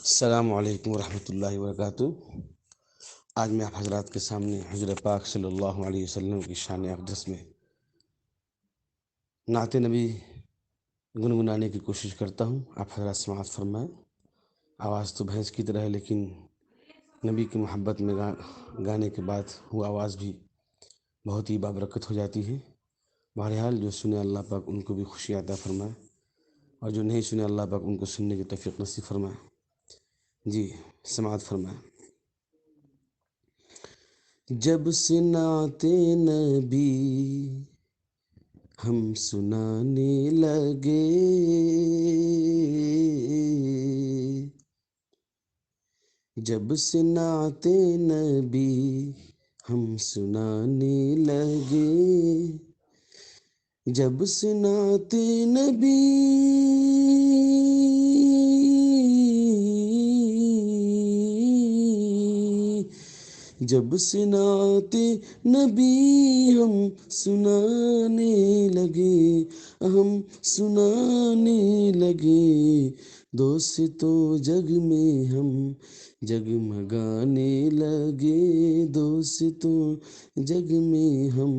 السلام علیکم ورحمۃ اللہ وبرکاتہ۔ آج میں آپ حضرات کے سامنے حضور پاک صلی اللہ علیہ وسلم کی شان اقدس میں نعت نبی گنگنانے کی کوشش کرتا ہوں۔ آپ حضرات سماعت فرمائیں۔ آواز تو بھینس کی طرح ہے، لیکن نبی کی محبت میں گانے کے بعد وہ آواز بھی بہت ہی بابرکت ہو جاتی ہے۔ بہرحال جو سنے اللہ پاک ان کو بھی خوشی عطا فرمائے، اور جو نہیں سنے اللہ پاک ان کو سننے کی توفیق نصیب فرمائے۔ جی سماعت فرمائیں۔ جب سے نعت نبی ہم سنانے لگے، جب سے نعت نبی ہم سنانے لگے، جب سے نعت نبی جب سے نعت نبی ہم سنانے لگے، ہم سنانے لگے، دوستوں جگ میں ہم جگمگانے لگے، دوستوں جگ میں ہم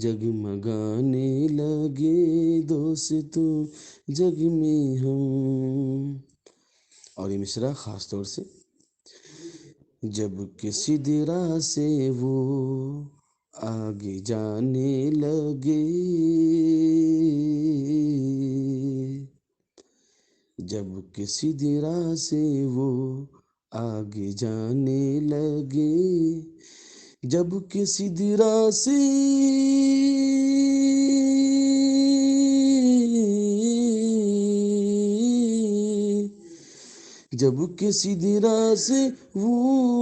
جگمگانے لگے، دوستوں جگ میں ہم۔ اور یہ مصرع خاص طور سے جب کسی سدرا سے وہ آگے جانے لگے، جب کسی سدرا سے وہ آگے جانے لگے، جب کسی سدرا سے جب کسی سدرا سے وہ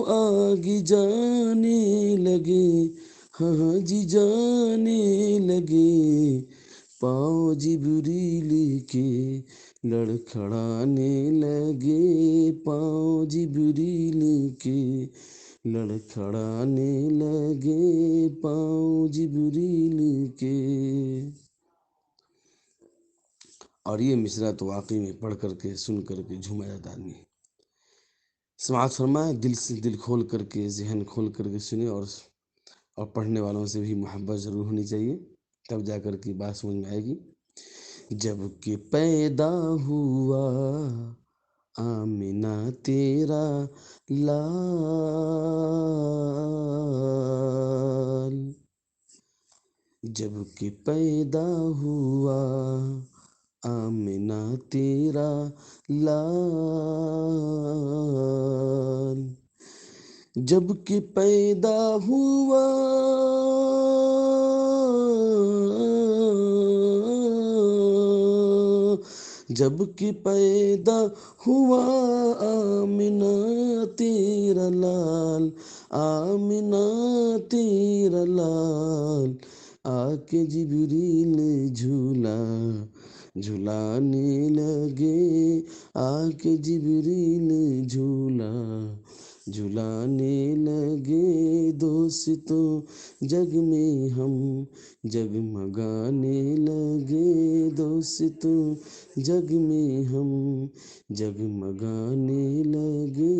آگے جانے لگے، ہاں جی جانے لگے، پاؤں جبریل کے لڑکھڑانے لگے، پاؤں جبریل کے لڑکھڑانے لگے، پاؤں جبریل کے۔ اور یہ مصرع تو واقعی میں پڑھ کر کے سن کر کے جھوم جاتا آدمی۔ سماعت فرمائے، دل سے دل کھول کر کے، ذہن کھول کر کے سنیں، اور پڑھنے والوں سے بھی محبت ضرور ہونی چاہیے، تب جا کر کے بات سمجھ میں آئے گی۔ جب کہ پیدا ہوا آمنہ تیرا لال، جب کہ پیدا ہوا آمنہ تیرا لال، جب کہ پیدا ہوا جب کہ پیدا ہوا آمنہ تیرا لال، آمنہ تیرا لال، آ کے جبریل جھولا جھلانے لگے، آ کے جبریل جھولا جھلانے لگے، دوستوں جگ میں ہم جگمگانے لگے، دوستوں جگ میں ہم جگمگانے لگے۔